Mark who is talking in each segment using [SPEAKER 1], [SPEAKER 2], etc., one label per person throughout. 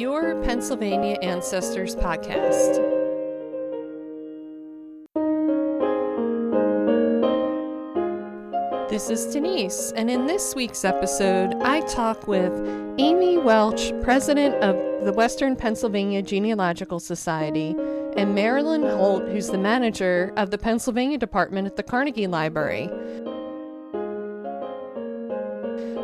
[SPEAKER 1] Your Pennsylvania Ancestors podcast. This is Denise, and in this week's episode, I talk with Amy Welch, president of the Western Pennsylvania Genealogical Society, and Marilyn Holt, who's the manager of the Pennsylvania Department at the Carnegie Library.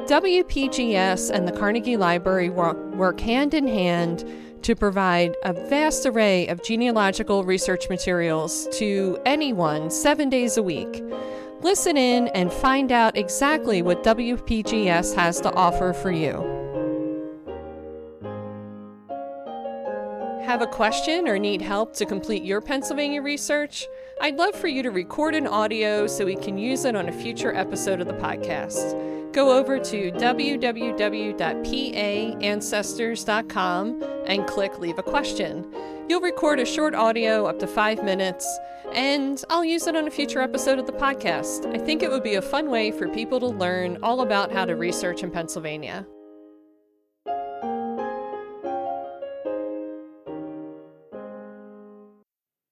[SPEAKER 1] WPGS and the Carnegie Library work hand in hand to provide a vast array of genealogical research materials to anyone 7 days a week. Listen in and find out exactly what WPGS has to offer for you. Have a question or need help to complete your Pennsylvania research? I'd love for you to record an audio so we can use it on a future episode of the podcast. Go over to www.paancestors.com and click Leave a Question. You'll record a short audio up to 5 minutes, and I'll use it on a future episode of the podcast. I think it would be a fun way for people to learn all about how to research in Pennsylvania.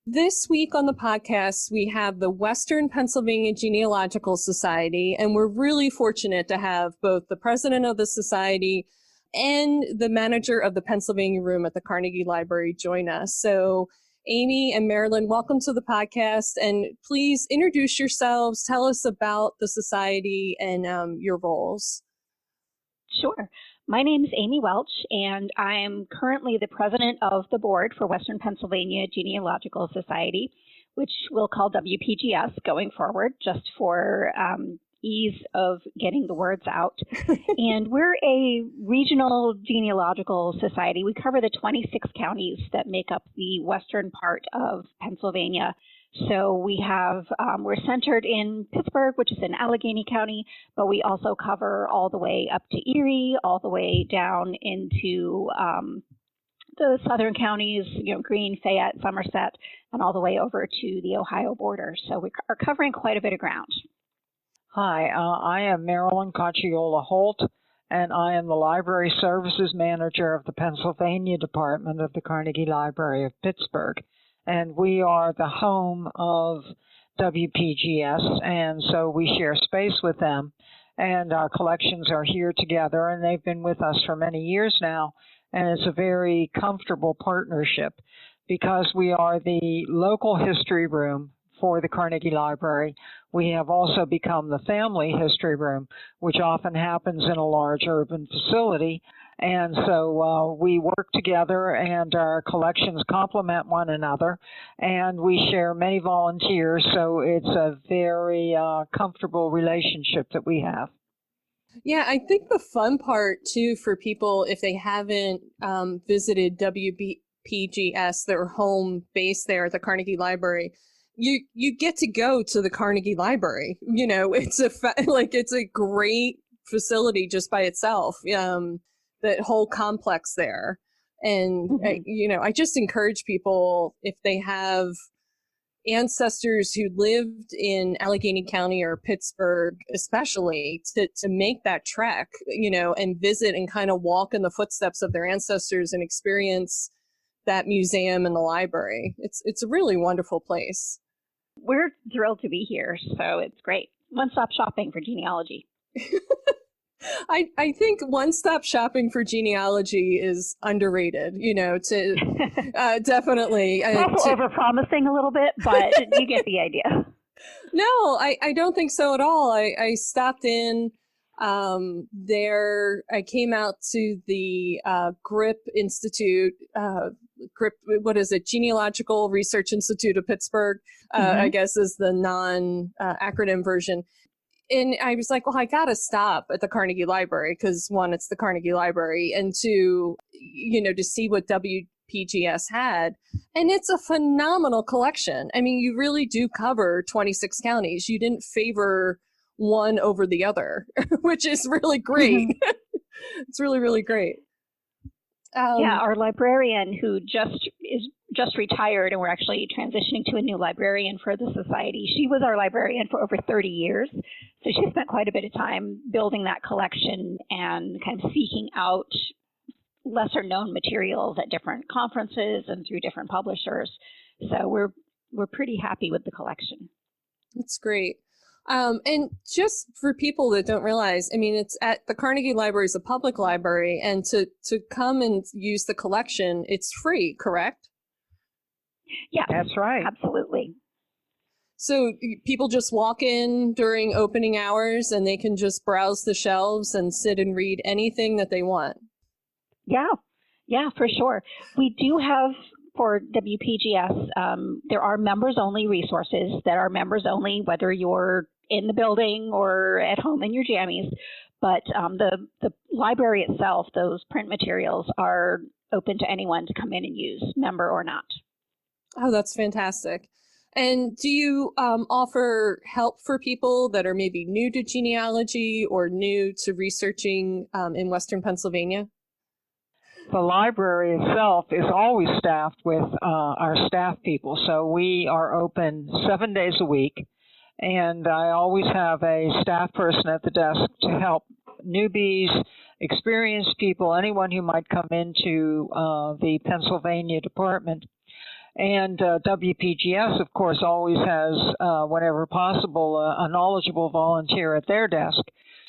[SPEAKER 1] This week on the podcast, we have the Western Pennsylvania Genealogical Society, and we're really fortunate to have both the president of the society and the manager of the Pennsylvania Room at the Carnegie Library join us. So Amy and Marilyn, welcome to the podcast, and please introduce yourselves. Tell us about the society and your roles.
[SPEAKER 2] Sure. My name is Amy Welch, and I'm currently the president of the board for Western Pennsylvania Genealogical Society, which we'll call WPGS going forward, just for ease of getting the words out. And we're a regional genealogical society. We cover the 26 counties that make up the western part of Pennsylvania. So we have, we're centered in Pittsburgh, which is in Allegheny County, but we also cover all the way up to Erie, all the way down into the southern counties, Greene, Fayette, Somerset, and all the way over to the Ohio border. So we are covering quite a bit of ground.
[SPEAKER 3] Hi, I am Marilyn Holt, and I am the Library Services Manager of the Pennsylvania Department of the Carnegie Library of Pittsburgh. And we are the home of WPGS, and so we share space with them. And our collections are here together, and they've been with us for many years now. And it's a very comfortable partnership because we are the local history room for the Carnegie Library. We have also become the family history room, which often happens in a large urban facility. And so we work together, and our collections complement one another, and we share many volunteers, so it's a very comfortable relationship that we have.
[SPEAKER 1] Yeah, I think the fun part, too, for people, if they haven't visited WPGS, their home base there at the Carnegie Library, you get to go to the Carnegie Library. It's a great facility just by itself. That whole complex there. And, I just encourage people, if they have ancestors who lived in Allegheny County or Pittsburgh, especially, to make that trek, and visit and kind of walk in the footsteps of their ancestors and experience that museum and the library. It's a really wonderful place.
[SPEAKER 2] We're thrilled to be here, so it's great. One-stop shopping for genealogy.
[SPEAKER 1] I think one-stop shopping for genealogy is underrated, definitely.
[SPEAKER 2] Also over-promising a little bit, but you get the idea.
[SPEAKER 1] No, I don't think so at all. I stopped in there. I came out to the GRIP Institute, what is it? Genealogical Research Institute of Pittsburgh, I guess is the non-acronym version. And I was like, well, I got to stop at the Carnegie Library because, one, it's the Carnegie Library, and two, to see what WPGS had. And it's a phenomenal collection. I mean, you really do cover 26 counties. You didn't favor one over the other, which is really great. It's really, really great.
[SPEAKER 2] Yeah, our librarian who just retired, and we're actually transitioning to a new librarian for the society. She was our librarian for over 30 years. So she spent quite a bit of time building that collection and kind of seeking out lesser known materials at different conferences and through different publishers. So we're pretty happy with the collection.
[SPEAKER 1] That's great. And just for people that don't realize, I mean, it's at the Carnegie Library is a public library, and to come and use the collection, it's free, correct?
[SPEAKER 2] Yes,
[SPEAKER 3] that's right.
[SPEAKER 2] Absolutely.
[SPEAKER 1] So people just walk in during opening hours and they can just browse the shelves and sit and read anything that they want.
[SPEAKER 2] Yeah, for sure. We do have, for WPGS, there are members-only resources that are members-only, whether you're in the building or at home in your jammies. But the library itself, those print materials, are open to anyone to come in and use, member or not.
[SPEAKER 1] Oh, that's fantastic. And do you offer help for people that are maybe new to genealogy or new to researching in Western Pennsylvania?
[SPEAKER 3] The library itself is always staffed with our staff people, so we are open 7 days a week, and I always have a staff person at the desk to help newbies, experienced people, anyone who might come into the Pennsylvania department. And WPGS, of course, always has, whenever possible, a knowledgeable volunteer at their desk.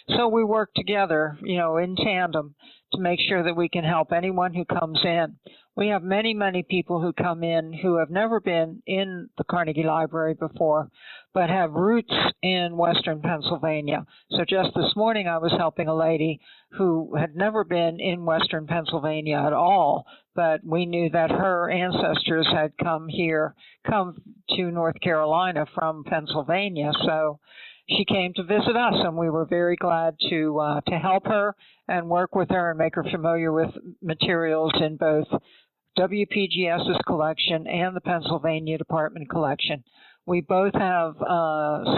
[SPEAKER 3] So we work together, in tandem to make sure that we can help anyone who comes in. We have many, many people who come in who have never been in the Carnegie Library before, but have roots in Western Pennsylvania. So just this morning I was helping a lady who had never been in Western Pennsylvania at all, but we knew that her ancestors had come to North Carolina from Pennsylvania. So she came to visit us, and we were very glad to help her and work with her and make her familiar with materials in both WPGS's collection and the Pennsylvania Department collection. We both have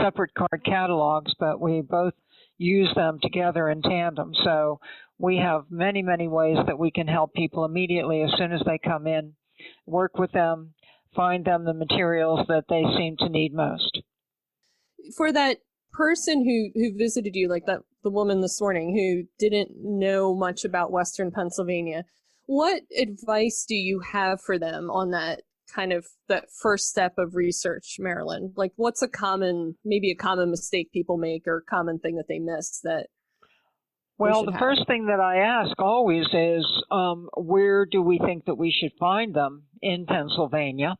[SPEAKER 3] separate card catalogs, but we both use them together in tandem. So we have many, many ways that we can help people immediately as soon as they come in, work with them, find them the materials that they seem to need most.
[SPEAKER 1] For that person who visited you, like the woman this morning who didn't know much about Western Pennsylvania, what advice do you have for them on that first step of research, Marilyn? Like, what's maybe a common mistake people make or common thing that they miss that?
[SPEAKER 3] Well, the first thing that I ask always is, where do we think that we should find them in Pennsylvania?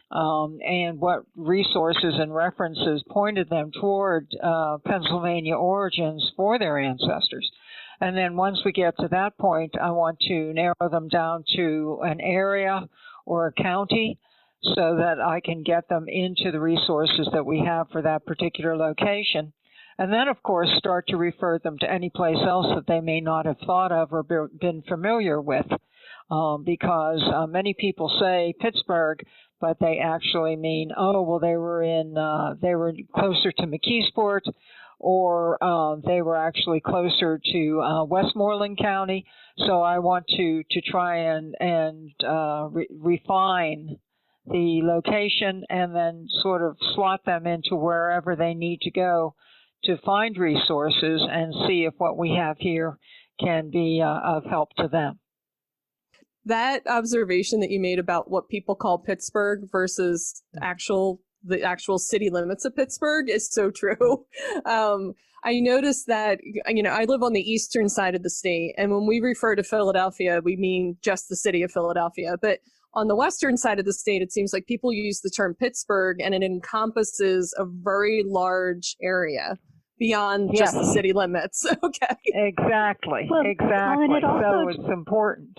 [SPEAKER 3] And what resources and references pointed them toward Pennsylvania origins for their ancestors. And then once we get to that point, I want to narrow them down to an area or a county so that I can get them into the resources that we have for that particular location. And then, of course, start to refer them to any place else that they may not have thought of or been familiar with. Because many people say Pittsburgh, but they actually mean, they were closer to McKeesport, or they were actually closer to Westmoreland County. So I want to try and refine the location and then sort of slot them into wherever they need to go to find resources and see if what we have here can be of help to them.
[SPEAKER 1] That observation that you made about what people call Pittsburgh versus the actual city limits of Pittsburgh is so true. I noticed that, I live on the eastern side of the state, and when we refer to Philadelphia, we mean just the city of Philadelphia. But on the western side of the state, it seems like people use the term Pittsburgh, and it encompasses a very large area beyond just the city limits. Okay.
[SPEAKER 3] Exactly.
[SPEAKER 2] Well,
[SPEAKER 3] exactly. So it's important.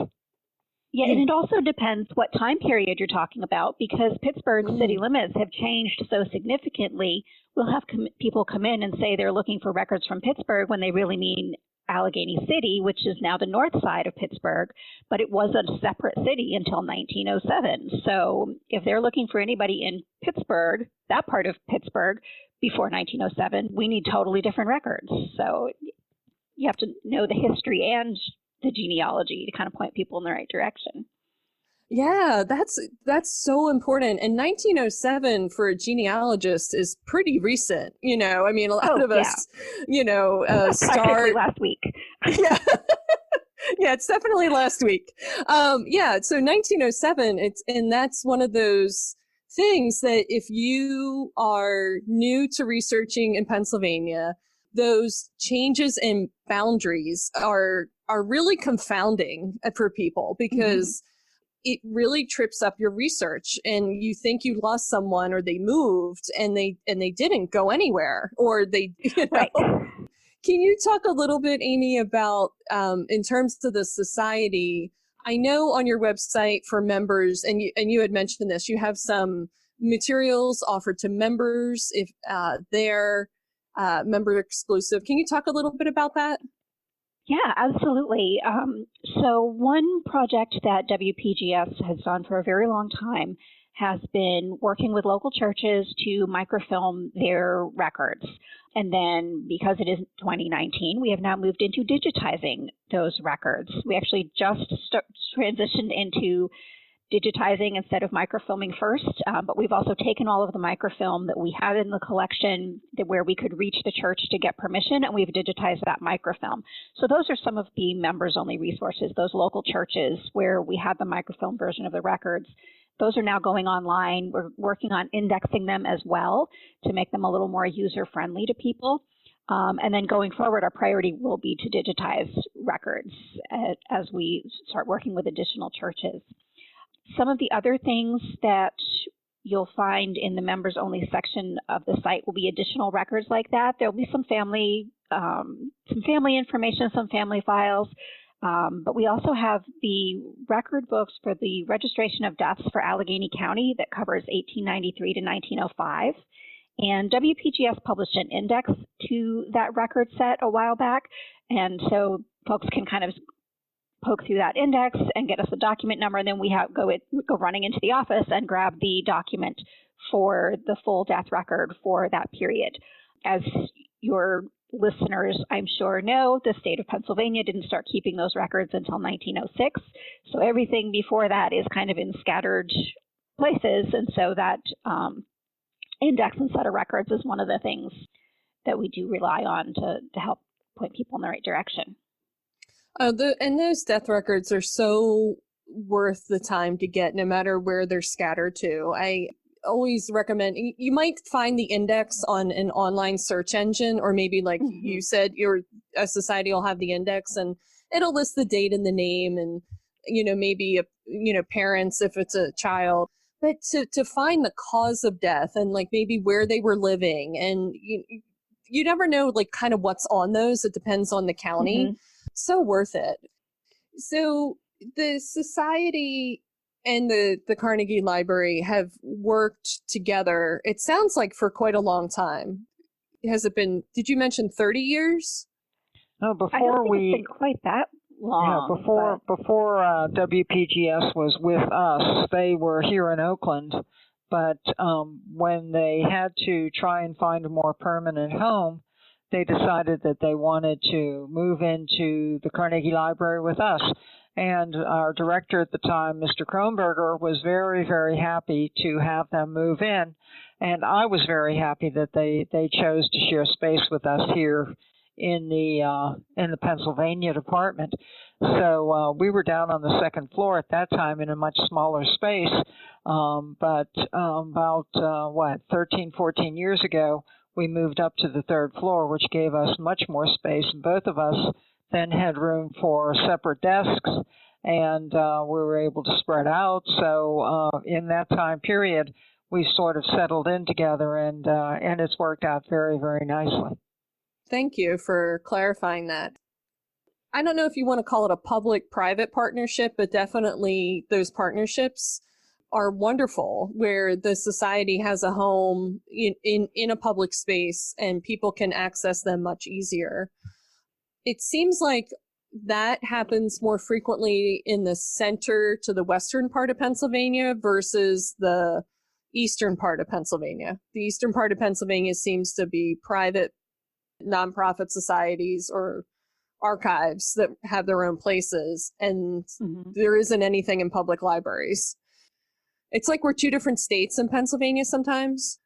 [SPEAKER 2] Yeah, and it also depends what time period you're talking about, because Pittsburgh's city limits have changed so significantly. We'll have people come in and say they're looking for records from Pittsburgh when they really mean Allegheny City, which is now the north side of Pittsburgh, but it was a separate city until 1907. So if they're looking for anybody in Pittsburgh, that part of Pittsburgh, before 1907, we need totally different records. So you have to know the history and the genealogy to kind of point people in the right direction.
[SPEAKER 1] Yeah, that's so important. And 1907 for a genealogist is pretty recent. A lot of us,
[SPEAKER 2] start
[SPEAKER 1] last week.
[SPEAKER 2] Yeah.
[SPEAKER 1] Yeah, it's definitely last week. Yeah, so 1907, and that's one of those things that if you are new to researching in Pennsylvania, those changes in boundaries are really confounding for people because it really trips up your research and you think you lost someone or they moved and they didn't go anywhere or they
[SPEAKER 2] Right.
[SPEAKER 1] Can you talk a little bit, Amy, about in terms of the society? I know on your website for members, and you had mentioned this, you have some materials offered to members if they're member exclusive. Can you talk a little bit about that?
[SPEAKER 2] Yeah, absolutely. So one project that WPGS has done for a very long time has been working with local churches to microfilm their records. And then because it is 2019, we have now moved into digitizing those records. We actually just transitioned into digitizing instead of microfilming first, but we've also taken all of the microfilm that we had in the collection where we could reach the church to get permission, and we've digitized that microfilm. So those are some of the members-only resources, those local churches where we had the microfilm version of the records. Those are now going online. We're working on indexing them as well to make them a little more user-friendly to people. And then going forward, our priority will be to digitize records as we start working with additional churches. Some of the other things that you'll find in the members-only section of the site will be additional records like that. There'll be some family information, some family files, but we also have the record books for the registration of deaths for Allegheny County that covers 1893 to 1905. And WPGS published an index to that record set a while back, and so folks can kind of poke through that index and get us a document number, and then we go running into the office and grab the document for the full death record for that period. As your listeners, I'm sure, know, the state of Pennsylvania didn't start keeping those records until 1906, so everything before that is kind of in scattered places, and so that index and set of records is one of the things that we do rely on to help point people in the right direction.
[SPEAKER 1] And those death records are so worth the time to get, no matter where they're scattered to. I always recommend, you might find the index on an online search engine, or maybe like you said, a society will have the index and it'll list the date and the name and, maybe, parents if it's a child. But to find the cause of death and like maybe where they were living, and you never know like kind of what's on those. It depends on the county. So worth it. So the society and the Carnegie Library have worked together, it sounds like, for quite a long time. Has it been, did you mention 30 years?
[SPEAKER 3] No,
[SPEAKER 2] I don't think it's been quite that long.
[SPEAKER 3] Yeah, before WPGS was with us, they were here in Oakland, but when they had to try and find a more permanent home, they decided that they wanted to move into the Carnegie Library with us. And our director at the time, Mr. Kronberger, was very, very happy to have them move in. And I was very happy that they chose to share space with us here in the Pennsylvania department. So we were down on the second floor at that time in a much smaller space. But about 13, 14 years ago, we moved up to the third floor, which gave us much more space. And both of us then had room for separate desks, and we were able to spread out. So in that time period, we sort of settled in together, and it's worked out very, very nicely.
[SPEAKER 1] Thank you for clarifying that. I don't know if you want to call it a public-private partnership, but definitely those partnerships are wonderful, where the society has a home in a public space and people can access them much easier. It seems like that happens more frequently in the center to the western part of Pennsylvania versus the eastern part of Pennsylvania. The eastern part of Pennsylvania seems to be private nonprofit societies or archives that have their own places, and there isn't anything in public libraries. It's like we're two different states in Pennsylvania sometimes.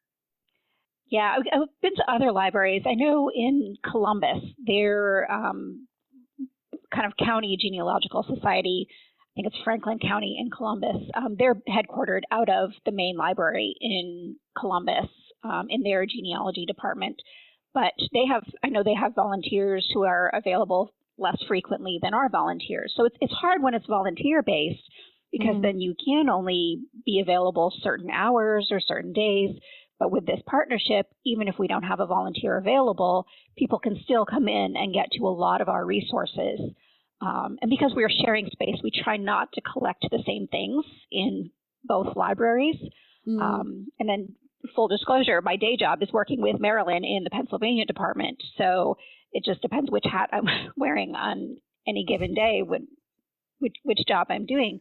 [SPEAKER 2] Yeah, I've been to other libraries. I know in Columbus, they're kind of county genealogical society. I think it's Franklin County in Columbus. They're headquartered out of the main library in Columbus in their genealogy department. But I know they have volunteers who are available less frequently than our volunteers. So it's hard when it's volunteer-based because then you can only be available certain hours or certain days. But with this partnership, even if we don't have a volunteer available, people can still come in and get to a lot of our resources. And because we're sharing space, we try not to collect the same things in both libraries. And then full disclosure, my day job is working with Marilyn in the Pennsylvania department. So it just depends which hat I'm wearing on any given day, which job I'm doing.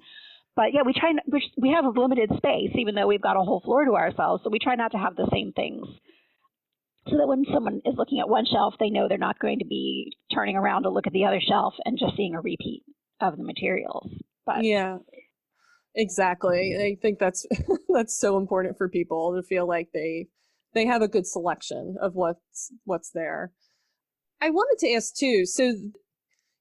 [SPEAKER 2] But yeah, we have a limited space, even though we've got a whole floor to ourselves. So we try not to have the same things, so that when someone is looking at one shelf, they know they're not going to be turning around to look at the other shelf and just seeing a repeat of the materials. But
[SPEAKER 1] yeah, exactly. I think that's that's so important for people to feel like they have a good selection of what's there. I wanted to ask too, so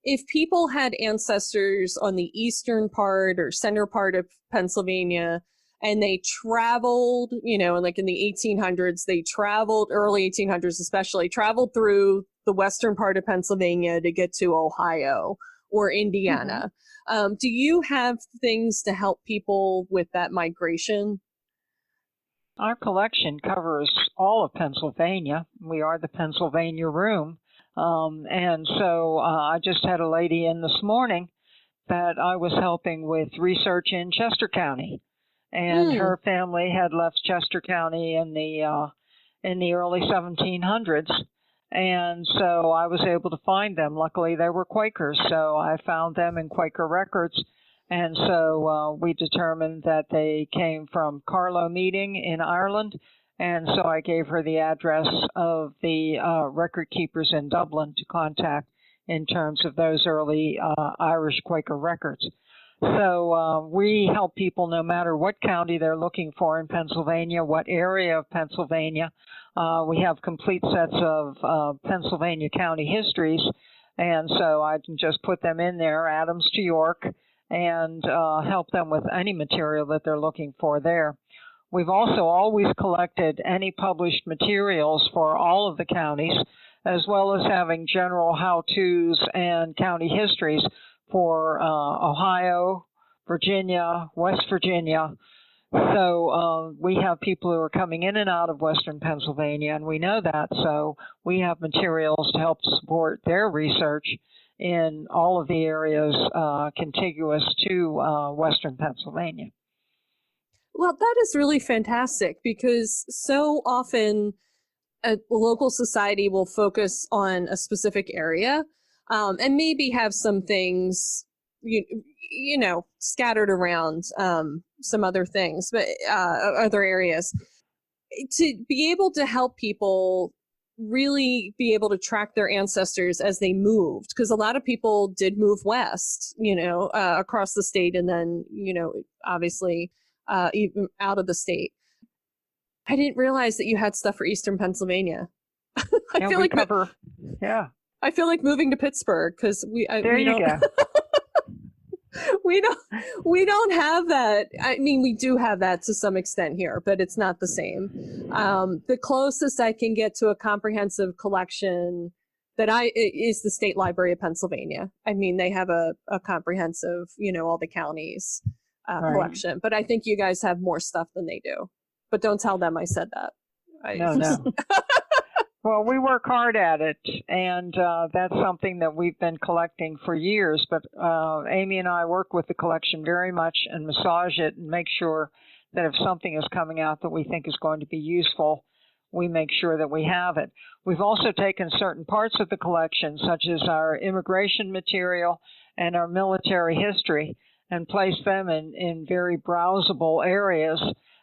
[SPEAKER 1] if people had ancestors on the eastern part or center part of Pennsylvania and they traveled, like in the 1800s, early 1800s especially, traveled through the western part of Pennsylvania to get to Ohio or Indiana. Do you have things to help people with that migration?
[SPEAKER 3] Our collection covers all of Pennsylvania. We are the Pennsylvania Room. And so I just had a lady in this morning that I was helping with research in Chester County. And her family had left Chester County in the early 1700s. And so I was able to find them. Luckily, they were Quakers, so I found them in Quaker records. And so we determined that they came from Carlow Meeting in Ireland. And so I gave her the address of the record keepers in Dublin to contact in terms of those early Irish Quaker records. So we help people no matter what county they're looking for in Pennsylvania, what area of Pennsylvania. We have complete sets of Pennsylvania county histories, and so I can just put them in there, Adams to York, and help them with any material that they're looking for there. We've also always collected any published materials for all of the counties, as well as having general how-tos and county histories for Ohio, Virginia, West Virginia. So we have people who are coming in and out of Western Pennsylvania, and we know that, so we have materials to help support their research in all of the areas contiguous to Western Pennsylvania.
[SPEAKER 1] Well, that is really fantastic, because so often a local society will focus on a specific area and maybe have some things, scattered around some other things, but other areas. To be able to help people really be able to track their ancestors as they moved, because a lot of people did move west, across the state, and then, obviously even out of the state. I didn't realize that you had stuff for Eastern Pennsylvania. I feel like moving to Pittsburgh, because we don't have that. I mean, we do have that to some extent here, but it's not the same. The closest I can get to a comprehensive collection is the State Library of Pennsylvania. I mean, they have a comprehensive, all the counties collection, but I think you guys have more stuff than they do. But don't tell them I said that.
[SPEAKER 3] No. Well, we work hard at it, and that's something that we've been collecting for years. But Amy and I work with the collection very much and massage it and make sure that if something is coming out that we think is going to be useful, we make sure that we have it. We've also taken certain parts of the collection, such as our immigration material and our military history, and placed them in very browsable areas,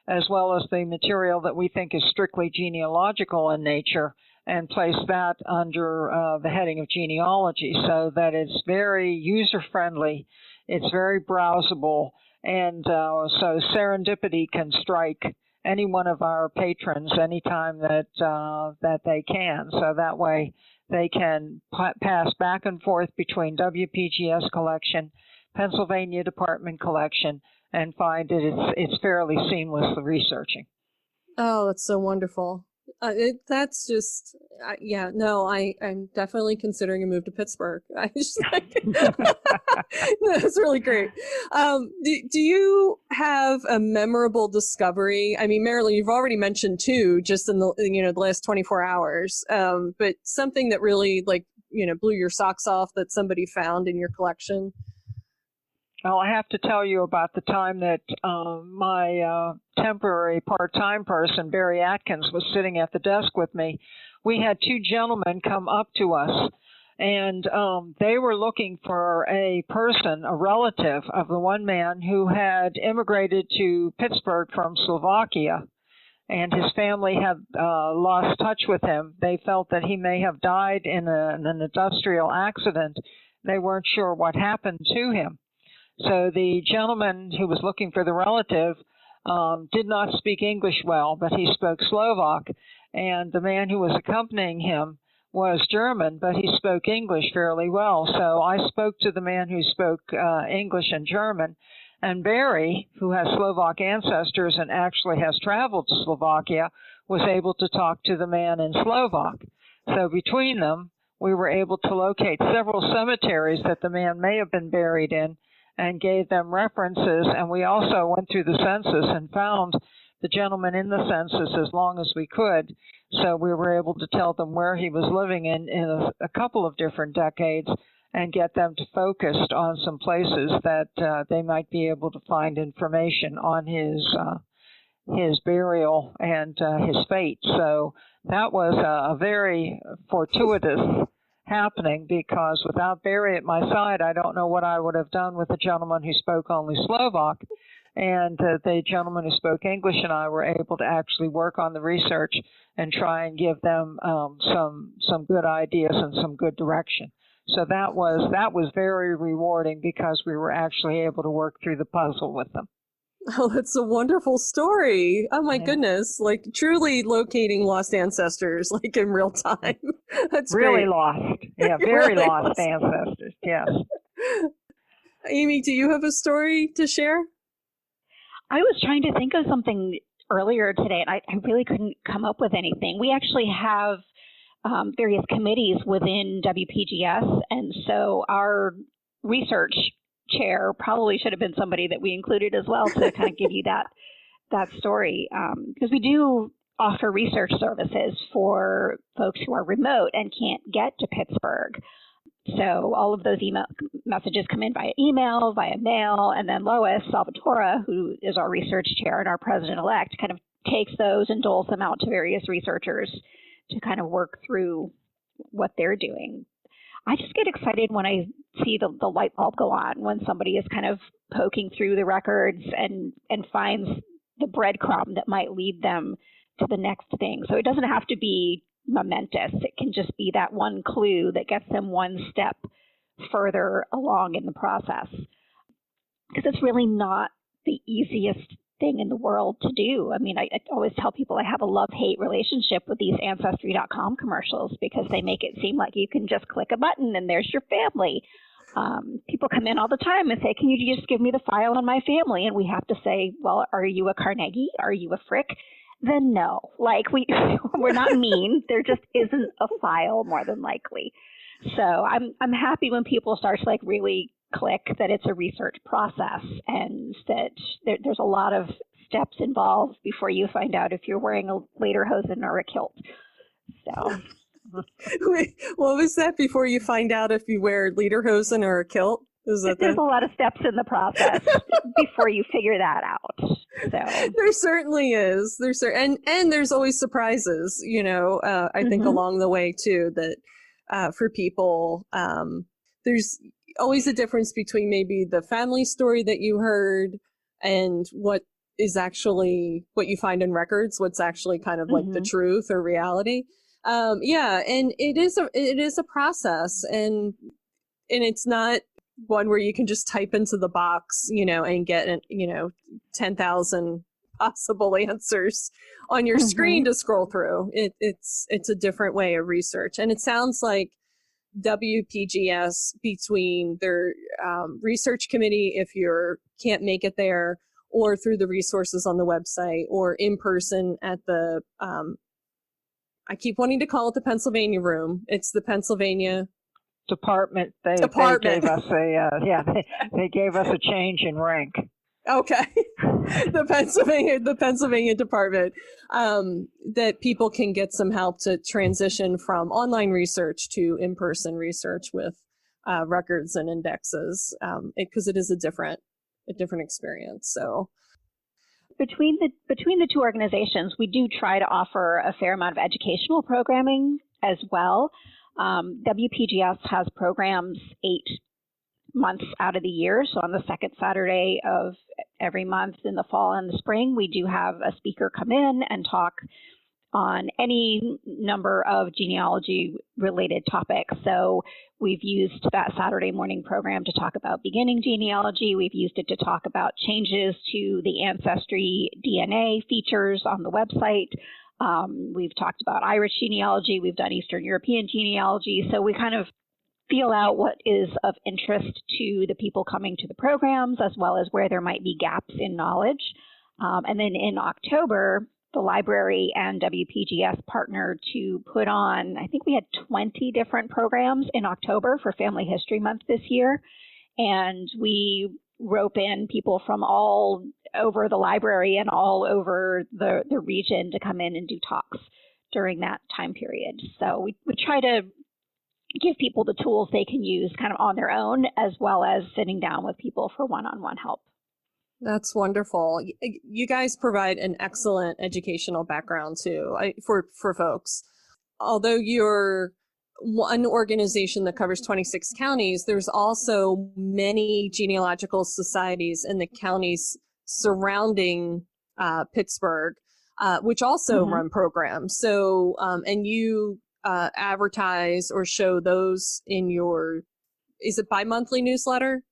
[SPEAKER 3] as well as the material that we think is strictly genealogical in nature, and place that under the heading of genealogy, so that it's very user-friendly, it's very browsable, and so serendipity can strike any one of our patrons anytime that they can. So that way they can pass back and forth between WPGS collection, Pennsylvania Department collection, and find that it's fairly seamless the researching.
[SPEAKER 1] Oh, that's so wonderful. That's just, yeah, no, I'm definitely considering a move to Pittsburgh. I just like, that's really great. Do you have a memorable discovery? I mean, Marilyn, you've already mentioned two just in the last 24 hours, but something that really blew your socks off that somebody found in your collection?
[SPEAKER 3] Well, I have to tell you about the time that my temporary part-time person, Barry Atkins, was sitting at the desk with me. We had two gentlemen come up to us, and they were looking for a person, a relative of the one man who had immigrated to Pittsburgh from Slovakia, and his family had lost touch with him. They felt that he may have died in an industrial accident. They weren't sure what happened to him. So the gentleman who was looking for the relative did not speak English well, but he spoke Slovak, and the man who was accompanying him was German, but he spoke English fairly well. So I spoke to the man who spoke English and German, and Barry, who has Slovak ancestors and actually has traveled to Slovakia, was able to talk to the man in Slovak. So between them, we were able to locate several cemeteries that the man may have been buried in, and gave them references, and we also went through the census and found the gentleman in the census as long as we could. So we were able to tell them where he was living in a couple of different decades and get them to focus on some places that they might be able to find information on his burial and his fate. So that was a very fortuitous happening, because without Barry at my side, I don't know what I would have done with the gentleman who spoke only Slovak. And the gentleman who spoke English and I were able to actually work on the research and try and give them some good ideas and some good direction. So that was very rewarding, because we were actually able to work through the puzzle with them.
[SPEAKER 1] Oh, that's a wonderful story. Oh my goodness. Like truly locating lost ancestors, like in real time. That's
[SPEAKER 3] really
[SPEAKER 1] great.
[SPEAKER 3] Lost. Yeah, very really lost ancestors. Yes.
[SPEAKER 1] Amy, do you have a story to share?
[SPEAKER 2] I was trying to think of something earlier today, and I really couldn't come up with anything. We actually have various committees within WPGS, and so our research chair probably should have been somebody that we included as well to kind of give you that story, because we do offer research services for folks who are remote and can't get to Pittsburgh. So all of those email messages come in via email, via mail, and then Lois Salvatore, who is our research chair and our president-elect, kind of takes those and doles them out to various researchers to kind of work through what they're doing. I just get excited when I see the light bulb go on, when somebody is kind of poking through the records and finds the breadcrumb that might lead them to the next thing. So it doesn't have to be momentous. It can just be that one clue that gets them one step further along in the process. Because it's really not the easiest thing in the world to do. I mean, I always tell people I have a love-hate relationship with these Ancestry.com commercials, because they make it seem like you can just click a button and there's your family. People come in all the time and say, can you just give me the file on my family? And we have to say, well, are you a Carnegie? Are you a Frick? Then no. Like, we're not mean. There just isn't a file, more than likely. So I'm happy when people start to really click that it's a research process, and that there's a lot of steps involved before you find out if you're wearing a lederhosen or a kilt. So,
[SPEAKER 1] wait, what was that? Before you find out if you wear lederhosen or a kilt?
[SPEAKER 2] There's a lot of steps in the process before you figure that out. So
[SPEAKER 1] there certainly is. And there's always surprises. I think along the way too, that for people, there's always a difference between maybe the family story that you heard and what is actually what you find in records, what's actually kind of like the truth or reality. And it is a process, and it's not one where you can just type into the box, and get 10,000 possible answers on your screen to scroll through. It's a different way of research. And it sounds like WPGS, between their research committee, if you can't make it there, or through the resources on the website, or in person at the, I keep wanting to call it the Pennsylvania Room. It's the Pennsylvania
[SPEAKER 3] Department. They gave us they gave us a change in rank.
[SPEAKER 1] Okay. the Pennsylvania Department, that people can get some help to transition from online research to in-person research with records and indexes, because it is a different experience. So
[SPEAKER 2] between the two organizations, we do try to offer a fair amount of educational programming as well. WPGS has programs 8 months out of the year. So on the second Saturday of every month in the fall and the spring, we do have a speaker come in and talk on any number of genealogy related topics. So we've used that Saturday morning program to talk about beginning genealogy. We've used it to talk about changes to the ancestry DNA features on the website. We've talked about Irish genealogy. We've done Eastern European genealogy. So we kind of feel out what is of interest to the people coming to the programs, as well as where there might be gaps in knowledge. And then in October, the library and WPGS partnered to put on, I think we had 20 different programs in October for Family History Month this year. And we rope in people from all over the library and all over the region to come in and do talks during that time period. So we try to give people the tools they can use kind of on their own, as well as sitting down with people for one-on-one help.
[SPEAKER 1] That's wonderful. You guys provide an excellent educational background too, for folks. Although you're one organization that covers 26 counties, there's also many genealogical societies in the counties surrounding Pittsburgh, which also run programs. So, and you advertise or show those in your, is it bi-monthly newsletter?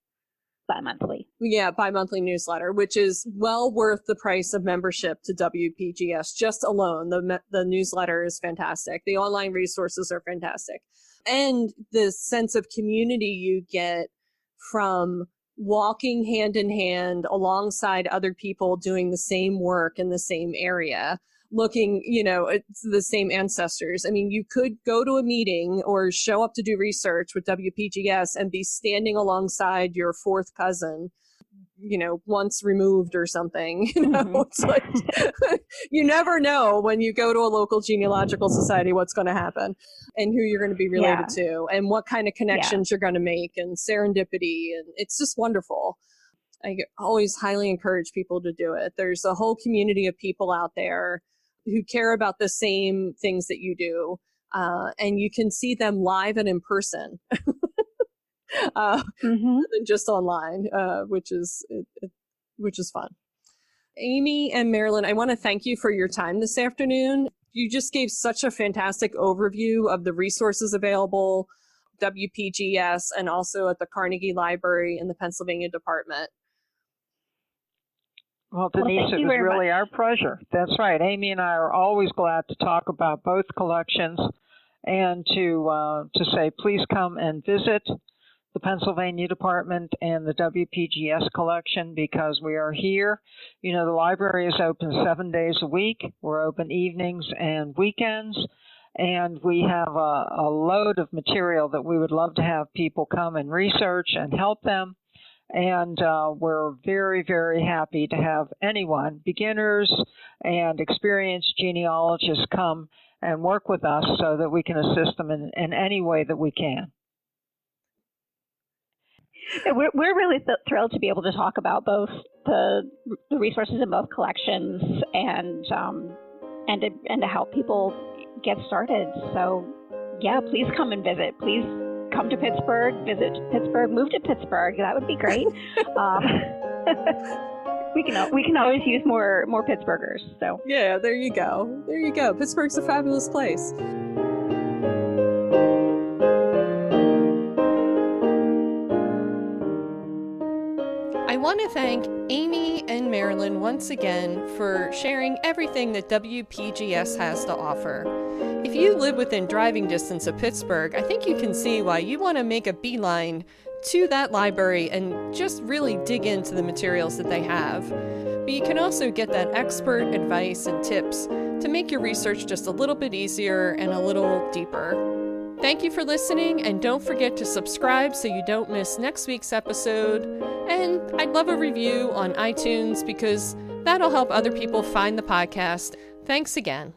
[SPEAKER 2] Bi-monthly.
[SPEAKER 1] Yeah, bi-monthly newsletter, which is well worth the price of membership to WPGS. Just alone, the newsletter is fantastic. The online resources are fantastic. And the sense of community you get from walking hand in hand alongside other people doing the same work in the same area, looking, it's the same ancestors. I mean, you could go to a meeting or show up to do research with WPGS and be standing alongside your fourth cousin, once removed or something. It's like, you never know when you go to a local genealogical society what's going to happen and who you're going to be related to and what kind of connections you're going to make and serendipity. And it's just wonderful. I always highly encourage people to do it. There's a whole community of people out there who care about the same things that you do. And you can see them live and in person than just online, which is fun. Amy and Marilyn, I want to thank you for your time this afternoon. You just gave such a fantastic overview of the resources available, WPGS, and also at the Carnegie Library and the Pennsylvania Department.
[SPEAKER 3] Well, Denise, it was really our pleasure. That's right. Amy and I are always glad to talk about both collections and to say, please come and visit the Pennsylvania Department and the WPGS collection because we are here. The library is open 7 days a week. We're open evenings and weekends. And we have a load of material that we would love to have people come and research and help them. And we're very, very happy to have anyone, beginners and experienced genealogists, come and work with us so that we can assist them in any way that we can.
[SPEAKER 2] We're really thrilled to be able to talk about both the resources in both collections and to help people get started. So, yeah, please come and visit. Please come to Pittsburgh, visit Pittsburgh, move to Pittsburgh. That would be great. We can always use more Pittsburghers. So
[SPEAKER 1] yeah, there you go. Pittsburgh's a fabulous place. I want to thank Amy and Marilyn once again for sharing everything that WPGS has to offer. If you live within driving distance of Pittsburgh, I think you can see why you want to make a beeline to that library and just really dig into the materials that they have. But you can also get that expert advice and tips to make your research just a little bit easier and a little deeper. Thank you for listening, and don't forget to subscribe so you don't miss next week's episode. And I'd love a review on iTunes because that'll help other people find the podcast. Thanks again.